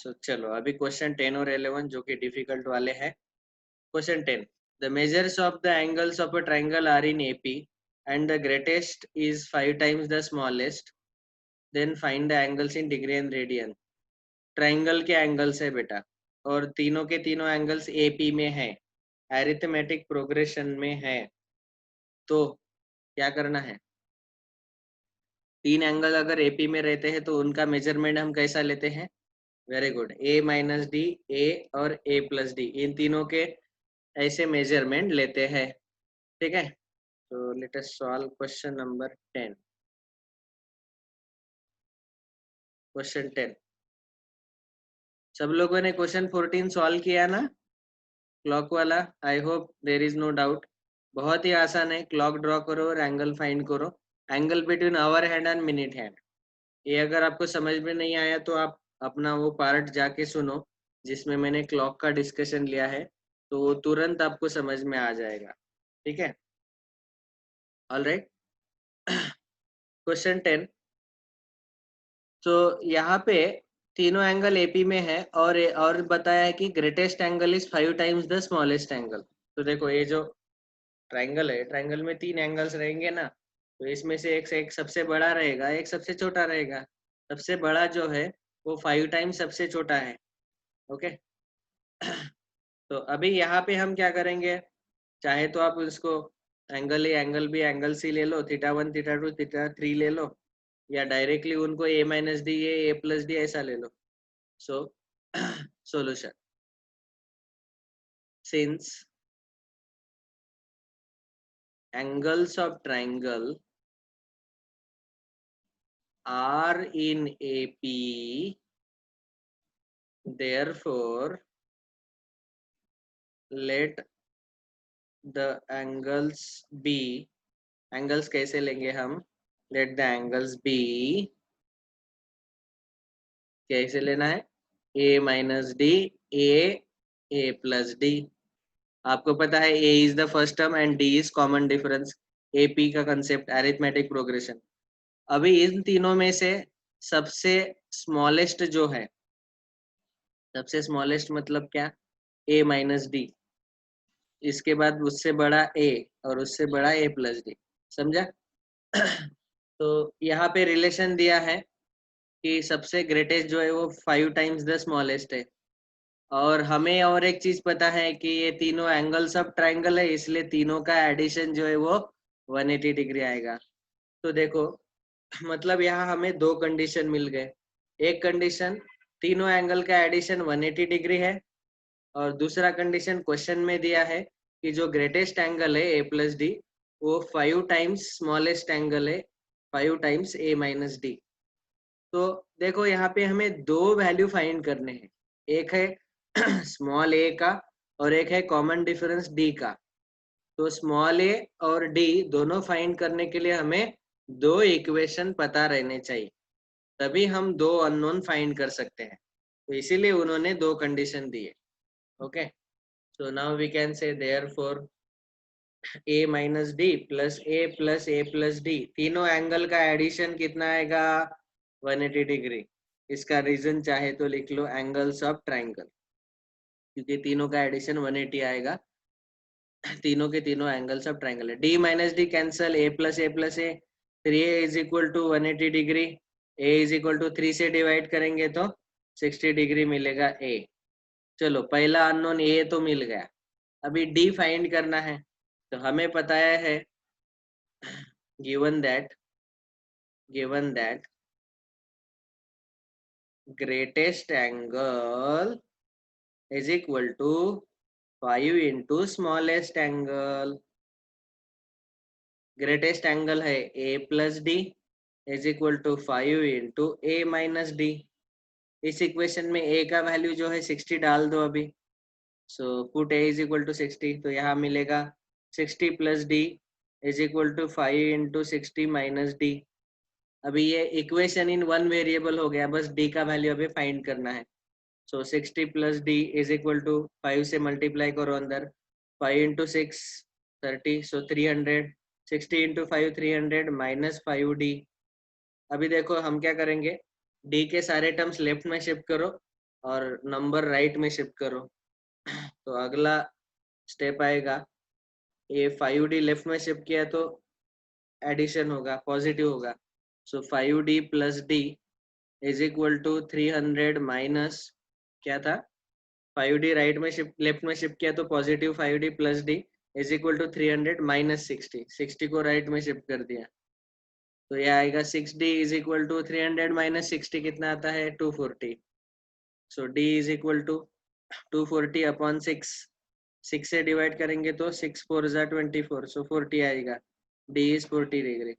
चलो अभी क्वेश्चन 10 और 11 जो कि डिफिकल्ट वाले हैं। Question 10, the measures of the angles of a triangle are in AP and the greatest is 5 times the smallest, then find the angles in degree and radian. Triangle के angles है बेटा, और तीनों के तीनों एंगल्स एपी में है, arithmetic progression में है। तो क्या करना है, तीन एंगल अगर एपी में रहते हैं तो उनका मेजरमेंट हम कैसा लेते हैं? वेरी गुड, ए माइनस डी, ए और ए प्लस डी, इन तीनों के ऐसे मेजरमेंट लेते हैं। ठीक है, तो let us solve question number 10। Question 10, सब लोगों ने क्वेश्चन 14 सॉल्व किया ना, क्लॉक वाला? I hope there is no doubt. बहुत ही आसान है, क्लॉक ड्रॉ करो और एंगल फाइंड करो, angle between hour hand and minute hand. ये अगर आपको समझ में नहीं आया तो आप अपना वो पार्ट जाके सुनो जिसमें मैंने क्लॉक का डिस्कशन लिया है, तो वो तुरंत आपको समझ में आ जाएगा। ठीक है, ऑल राइट। क्वेश्चन 10, तो यहाँ पे तीनों एंगल एपी में है और बताया है कि greatest angle is 5 times the smallest angle. तो देखो ये जो ट्रायंगल है, ट्रायंगल में तीन एंगल्स रहेंगे ना, तो इसमें से एक सबसे बड़ा रहेगा, एक सबसे छोटा रहेगा। सबसे बड़ा जो है वो 5 टाइम्स सबसे छोटा है। ओके। तो अभी यहाँ पे हम क्या करेंगे, चाहे तो आप उसको angle A angle B angle C ले लो, थीटा 1 थीटा 2 थीटा 3 ले लो, या डायरेक्टली उनको A minus D A plus D ऐसा ले लो। सो solution, since angles of triangle are in AP, therefore let the angles be, angles कैसे लेंगे हम, let the angles be, कैसे लेना है, a minus D A plus D. आपको पता है a is the first term and d is common difference, AP का कंसेप्ट अरिथमेटिक प्रोग्रेशन। अभी इन तीनों में से सबसे स्मॉलेस्ट जो है, सबसे स्मॉलेस्ट मतलब क्या, a माइनस डी, इसके बाद उससे बड़ा a और उससे बड़ा a प्लस डी, समझा? तो यहाँ पे रिलेशन दिया है कि सबसे ग्रेटेस्ट जो है वो 5 टाइम्स द स्मॉलेस्ट है, और हमें और एक चीज पता है कि ये तीनों एंगल्स ऑफ ट्रायंगल है, इसलिए तीनों का एडिशन जो है वो 180 डिग्री आएगा। तो देखो, मतलब यहाँ हमें दो कंडीशन मिल गए। एक कंडीशन तीनों एंगल का एडिशन 180 डिग्री है, और दूसरा कंडीशन क्वेश्चन में दिया है कि जो ग्रेटेस्ट एंगल है ए प्लस डी वो 5 टाइम्स स्मॉलेस्ट एंगल है, 5 टाइम्स ए माइनस डी। तो देखो यहाँ पे हमें दो वैल्यू फाइंड करने हैं, एक है स्मॉल ए का और एक है कॉमन डिफरेंस डी का। तो स्मॉल ए और डी दोनों फाइंड करने के लिए हमें दो इक्वेशन पता रहने चाहिए, तभी हम दो अननोन फाइंड कर सकते हैं। तो इसीलिए उन्होंने दो कंडीशन दिए। Okay, so now we can say therefore a minus d plus a plus d, तीनों एंगल का एडिशन कितना आएगा, 180 डिग्री। इसका रीजन चाहे तो लिख लो एंगल्स ऑफ ट्रायंगल, क्योंकि तीनों का एडिशन 180 आएगा, तीनों के तीनों एंगल्स ऑफ ट्रायंगल है। D minus d cancel, a plus a, 3 is equal to 180 degree, a is equal to 3 से डिवाइड करेंगे तो 60 डिग्री मिलेगा ए। चलो पहला अननोन ए तो मिल गया, अभी डी फाइंड करना है। तो हमें पता है given that greatest angle is equal to 5 into smallest angle। Greatest angle है a plus d is equal to 5 into a minus d. इस इक्वेशन में a का वैल्यू जो है 60 डाल दो अभी, so put a is equal to 60, तो यहाँ मिलेगा 60 plus d is equal to 5 into 60 minus d. अभी ये इक्वेशन इन वन वेरिएबल हो गया, बस डी का वैल्यू अभी फाइंड करना है। So 60 plus d is equal to 5 से मल्टीप्लाई करो अंदर, 5 into 6 30, so 300, 60 into 5 300 minus 5 d. अभी देखो हम क्या करेंगे, डी के सारे टर्म्स लेफ्ट में शिफ्ट करो और नंबर राइट में शिफ्ट करो। तो अगला स्टेप आएगा, ये 5D लेफ्ट में शिफ्ट किया तो एडिशन होगा, पॉजिटिव होगा। So 5D plus d is equal to 300 minus क्या था, 5D राइट में शिफ्ट लेफ्ट में शिफ्ट किया तो positive 5D plus d is equal to 300 minus 60 को राइट में शिफ्ट कर दिया तो ये आएगा 6D is equal to 300 minus 60 कितना आता है 240। So D is equal to 240 upon 6 से डिवाइड करेंगे तो 6 4 जा 24 सो 40 आएगा। D is 40 degree.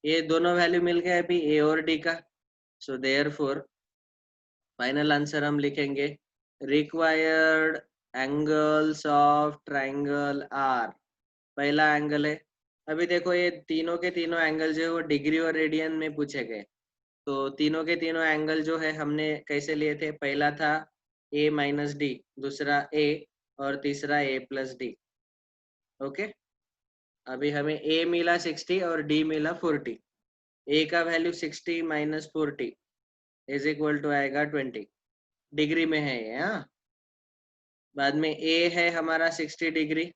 ये दोनों वैल्यू मिल गए अभी A और D का। सो देयरफॉर फाइनल आंसर हम लिखेंगे required angles of triangle are. पहला एंगल है, अभी देखो ये तीनों के तीनों एंगल जो है वो डिग्री और रेडियन में पूछे गए। तो तीनों के तीनों एंगल जो है हमने कैसे लिए थे, पहला था a माइनस डी, दूसरा a और तीसरा a प्लस डी। ओके, अभी हमें a मिला 60 और d मिला 40। a का value 60 minus 40 is equal to आएगा 20, डिग्री में है ये। हाँ, बाद में a है हमारा 60 डिग्री,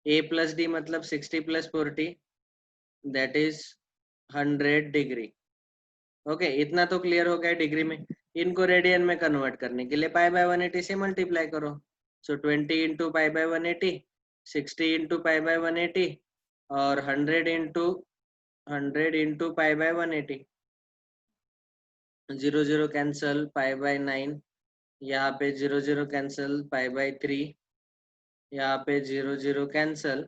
a प्लस डी मतलब 60 plus 40 that is 100 degree. Okay, इतना तो क्लियर हो गया डिग्री में। इनको रेडियन में कन्वर्ट करने के लिए पाई बाय 180 से मल्टीप्लाई करो। सो 20 into pi by 180, 60 into pi by 180 और 100 into pi by 180। 0 0 cancel, pi by 9, यहाँ पे 0 0 कैंसल, पाई बाय 3, यहाँ पे 0 0 कैंसल,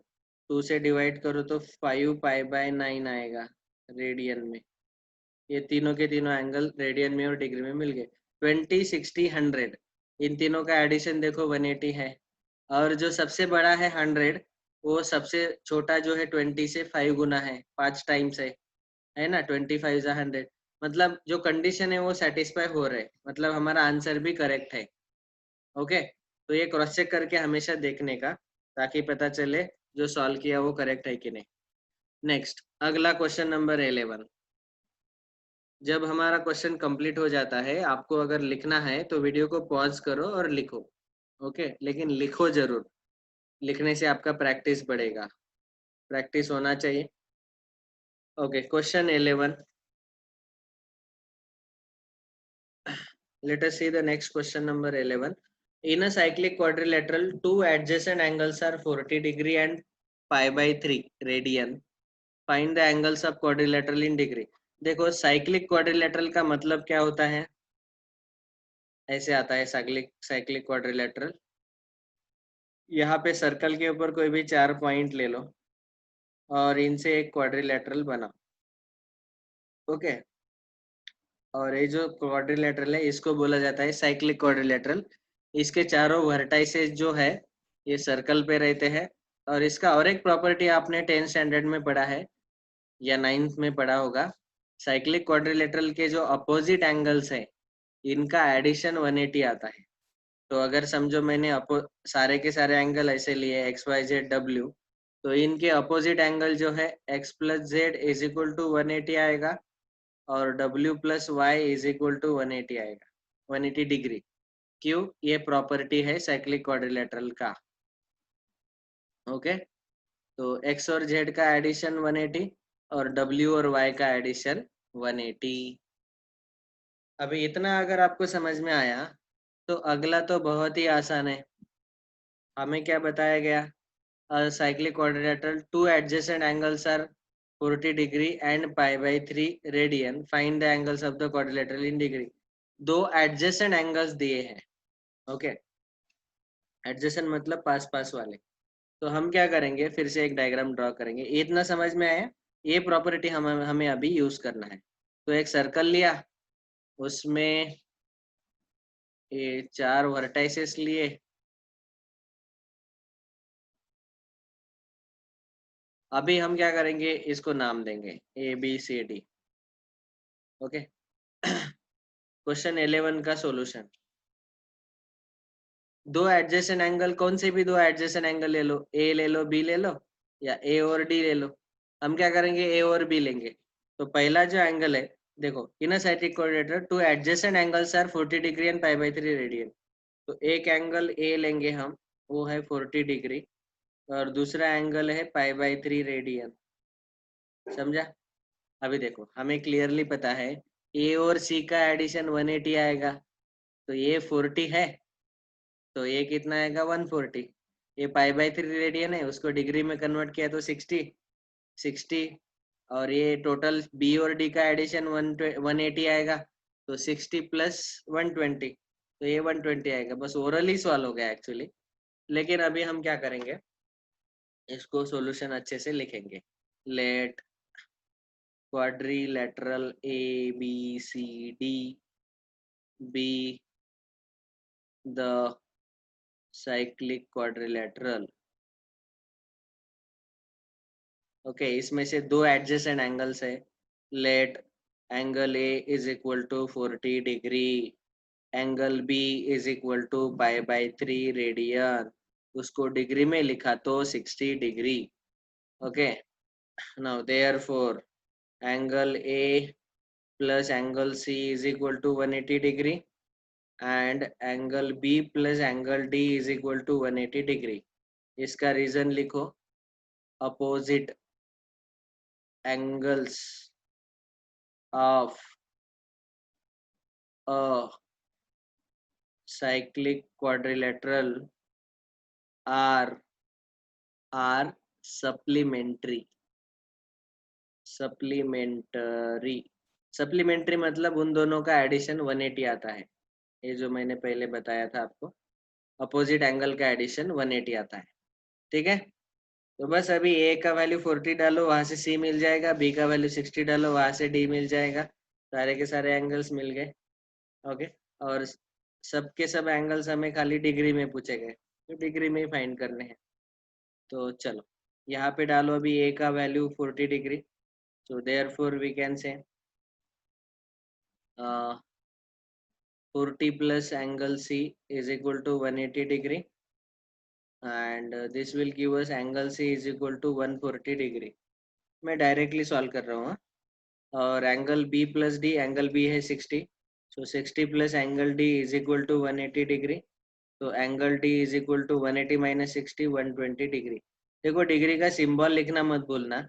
2 से डिवाइड करो तो 5 पाई बाय 9 आएगा रेडियन में। ये तीनों के तीनों एंगल रेडियन में और डिग्री में मिल गए। 20 60 100, इन तीनों का एडिशन देखो 180 है, और जो सबसे बड़ा है 100 वो सबसे छोटा जो है 20 से 5 गुना है, 5 टाइम्स है ना। 25 जा 100, मतलब जो कंडीशन है वो सेटिस्फाई हो रहे, मतलब हमारा आंसर भी करेक्ट है। ओके, तो ये क्रॉस चेक करके हमेशा देखने का, ताकि पता चले जो सॉल्व किया वो करेक्ट है कि नहीं। नेक्स्ट, अगला क्वेश्चन नंबर 11। जब हमारा क्वेश्चन कंप्लीट हो जाता है, आपको अगर लिखना है तो वीडियो को पॉज करो और लिखो। ओके, लेकिन लिखो जरूर, लिखने से आपका प्रैक्टिस बढ़ेगा, प्रैक्टिस होना चाहिए। Okay, question 11। Let us see the next question number 11. In a cyclic quadrilateral, two adjacent angles are 40 degree and pi by 3 radian. Find the angles of quadrilateral in degree. देखो, cyclic quadrilateral का मतलब क्या होता है, ऐसे आता है cyclic quadrilateral. यहाँ पे सर्कल के ऊपर कोई भी 4 पॉइंट ले लो और इनसे एक क्वाड्रिलेटरल बनाओ। ओके, और ये जो क्वाड्रिलेटरल है इसको बोला जाता है साइक्लिक क्वाड्रिलेटरल। इसके चारों वर्टाइसेस जो है ये सर्कल पे रहते हैं। और इसका और एक प्रॉपर्टी आपने 10th स्टैंडर्ड में पढ़ा है या 9th में पढ़ा होगा, साइक्लिक क्वाड्रिलेटरल के जो अपोजिट एंगल्स है इनका एडिशन 180 आता है। तो अगर समझो मैंने सारे के सारे एंगल ऐसे लिए एक्स वाई जेड डब्ल्यू, तो इनके अपोजिट एंगल जो है x plus z is equal to 180 आएगा और डब्ल्यू plus y is equal to 180 आएगा, 180 डिग्री। क्यों, ये प्रॉपर्टी है साइक्लिक क्वाड्रिलेटरल का। ओके, तो एक्स और जेड का एडिशन 180 और डब्ल्यू और वाई का एडिशन 180। अभी इतना अगर आपको समझ में आया तो अगला तो बहुत ही आसान है। हमें क्या बताया गया, cyclic quadrilateral, two adjacent angles are 40 degree and pi by 3 radian. Find the angles of the quadrilateral in degree. दो adjacent angles दिए हैं। ओके, adjacent मतलब पास पास वाले। तो हम क्या करेंगे, फिर से एक डायग्राम ड्रॉ करेंगे। इतना समझ में आया, ये प्रॉपर्टी हमें अभी यूज करना है। तो एक सर्कल लिया, उसमें ये 4 वर्टाइसेस लिए, अभी हम क्या करेंगे, इसको नाम देंगे A B C D. Okay, question 11 का सॉल्यूशन। दो एडजेसेंट एंगल, कौन से भी दो एडजेसेंट एंगल ले लो, ए ले लो बी ले लो या ए और डी ले लो। हम क्या करेंगे, ए और बी लेंगे। तो पहला जो एंगल है देखो in a cyclic coordinator two adjacent angles are 40 degree and pi by 3 radian. तो एक एंगल ए लेंगे हम, वो है 40 डिग्री, और दूसरा एंगल है पाई बाई 3 रेडियन। समझा? अभी देखो हमें क्लियरली पता है ए और सी का एडिशन 180 आएगा, तो ये 40 है, तो ये कितना आएगा 140। ये पाई बाई 3 रेडियन है, उसको डिग्री में कन्वर्ट किया तो 60। और ये टोटल बी और डी का एडिशन 180 आएगा, तो 60 प्लस 120, तो ये 120 आएगा। बस ओरल ही सॉल्व हो गया एक्चुअली, लेकिन अभी हम क्या करेंगे, इसको सॉल्यूशन अच्छे से लिखेंगे। Let quadrilateral ABCD be the cyclic quadrilateral। Okay इसमें से दो एडजेसेंट एंगल्स है। Let angle A is equal to 40 degree, angle B is equal to pi by 3 radian, उसको डिग्री में लिखा तो 60 degree. Okay now therefore angle A plus angle C is equal to 180 degree and angle B plus angle D is equal to 180 degree. इसका reason लिखो, opposite angles of a cyclic quadrilateral are are supplementary। Supplementary, supplementary मतलब उन दोनों का addition 180 आता है। ये जो मैंने पहले बताया था आपको, अपोजिट एंगल का एडिशन 180 आता है। ठीक है, तो बस अभी ए का वैल्यू 40 डालो, वहां से सी मिल जाएगा, बी का वैल्यू 60 डालो, वहां से डी मिल जाएगा। सारे के सारे एंगल्स मिल गए। ओके, और सबके सब एंगल्स हमें खाली डिग्री में पूछे गए, तो डिग्री में ही फाइंड करने हैं। तो चलो यहाँ पे डालो अभी ए का value 40 degree, so therefore we can say 40 plus angle C is equal to 180 degree, and this will give us angle C is equal to 140 degree। मैं डायरेक्टली सॉल्व कर रहा हूँ। और angle B plus D, angle B है 60, so 60 plus angle D is equal to 180 degree, तो angle D is equal to 180 minus 60 120 degree. देखो degree का symbol लिखना मत भूलना,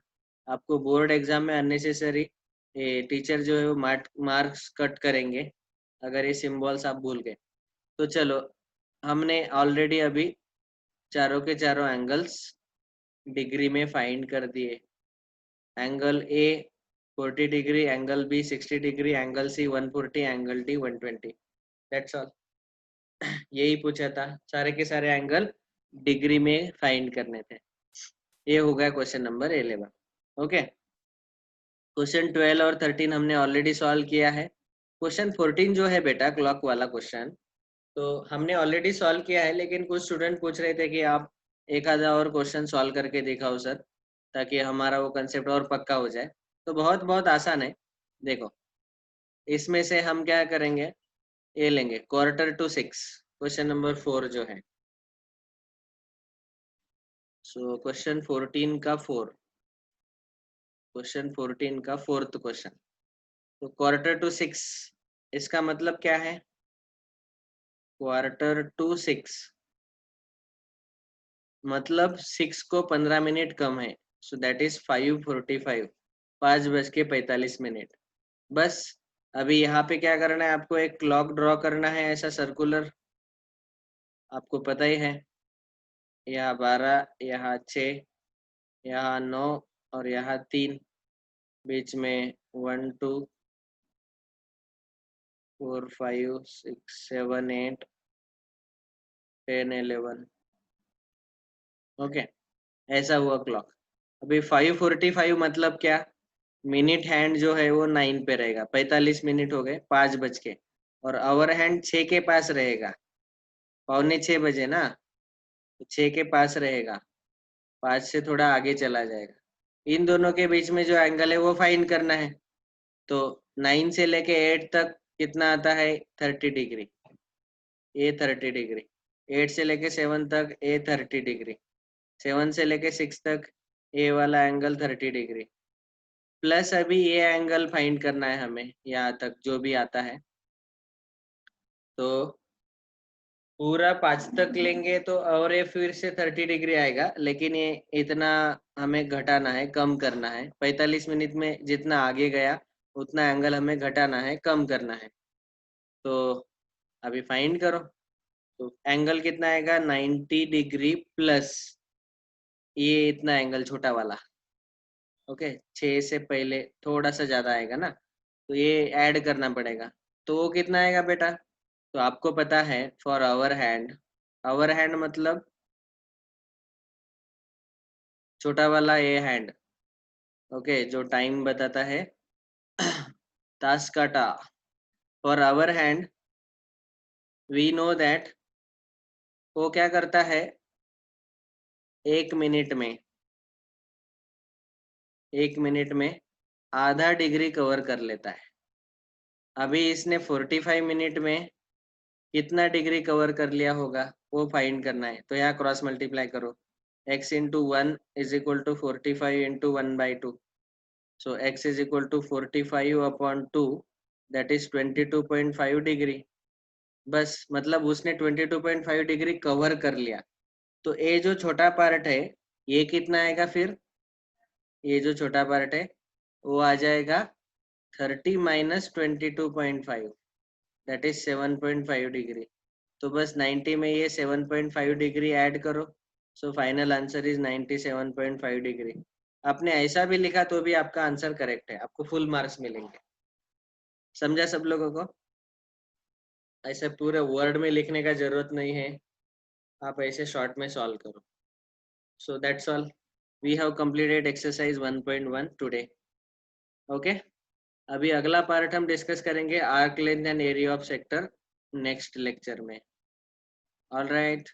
आपको बोर्ड एग्जाम में अननेसेसरी टीचर जो है वो मार्क्स कट करेंगे अगर ये सिंबल्स आप भूल गए। तो चलो हमने ऑलरेडी अभी चारों के चारों एंगल्स डिग्री में फाइंड कर दिए। Angle A 40 degree, angle B 60 degree, angle C 140, angle D 120। That's all, यही पूछा था, सारे के सारे एंगल डिग्री में फाइंड करने थे। ये हो गया क्वेश्चन नंबर 11। ओके, क्वेश्चन 12 और 13 हमने ऑलरेडी सॉल्व किया है। क्वेश्चन 14 जो है बेटा क्लॉक वाला क्वेश्चन, तो हमने ऑलरेडी सॉल्व किया है, लेकिन कुछ स्टूडेंट पूछ रहे थे कि आप एक आधा और क्वेश्चन सॉल्व करके दिखाओ सर, ताकि हमारा वो कंसेप्ट और पक्का हो जाए। तो बहुत बहुत आसान है। देखो इसमें से हम क्या करेंगे, ये लेंगे Quarter to 6, क्वेश्चन नंबर 4 जो है। सो क्वेश्चन 14 का 4, क्वेश्चन 14 का फोर्थ क्वेश्चन। तो Quarter to 6 इसका मतलब क्या है, Quarter to 6 मतलब 6 को 15 मिनट कम है, सो दैट इज 5:45, 5:45। बस अभी यहाँ पे क्या करना है, आपको एक क्लॉक ड्रॉ करना है ऐसा सर्कुलर, आपको पता ही है, यहाँ 12, यहाँ 6, यहाँ 9 और यहाँ 3, बीच में 1 2 4 5 6 7 8 10 11। ओके, ऐसा हुआ क्लॉक। अभी 5:45 मतलब क्या, मिनट हैंड जो है वो 9 पे रहेगा, 45 मिनट हो गए 5 बज के, और आवर हैंड 6 के पास रहेगा, 5:45 ना, तो 6 के पास रहेगा, 5 से थोड़ा आगे चला जाएगा। इन दोनों के बीच में जो एंगल है वो फाइंड करना है। तो 9 से लेके 8 तक कितना आता है, 30 डिग्री, ए 30 डिग्री। 8 से लेके 7 तक ए 30 डिग्री, 7 से लेके 6 तक ए वाला एंगल 30 डिग्री। प्लस अभी ये एंगल फाइंड करना है हमें, यहाँ तक जो भी आता है। तो पूरा 5 तक लेंगे तो और ये फिर से 30 डिग्री आएगा, लेकिन ये इतना हमें घटाना है, कम करना है। 45 मिनट में जितना आगे गया उतना एंगल हमें घटाना है, कम करना है। तो अभी फाइंड करो। तो एंगल कितना आएगा, 90 डिग्री प्लस ये इतना एंगल छोटा वाला। ओके, 6 से पहले थोड़ा सा ज्यादा आएगा ना, तो ये ऐड करना पड़ेगा। तो वो कितना आएगा बेटा? तो आपको पता है फॉर आवर हैंड मतलब छोटा वाला ये हैंड, ओके, जो टाइम बताता है ताश काटा। For hour hand we know that वो क्या करता है, 1 मिनट में, 1 मिनट में आधा डिग्री कवर कर लेता है। अभी इसने 45 मिनट में कितना डिग्री कवर कर लिया होगा वो फाइंड करना है। तो यहाँ क्रॉस मल्टीप्लाई करो, x into 1 is equal to 45 into 1/2। So x is equal to 45/2, that is 22.5 degree. बस मतलब उसने 22.5 डिग्री कवर कर लिया। तो ये जो छोटा पार्ट है ये कितना आएगा फिर? ये जो छोटा पार्ट है वो आ जाएगा 30 माइनस 22.5, दैट इज 7.5 डिग्री। तो बस 90 में ये 7.5 डिग्री ऐड करो। So final answer is 97.5 degree. आपने ऐसा भी लिखा तो भी आपका आंसर करेक्ट है, आपको फुल मार्क्स मिलेंगे। समझा सब लोगों को? ऐसे पूरे वर्ड में लिखने का जरूरत नहीं है, आप ऐसे शॉर्ट में सॉल्व करो। So that's all, we have completed exercise 1.1 today. Okay, अभी अगला पार्ट हम डिस्कस करेंगे arc length and area of sector next lecture में। All right.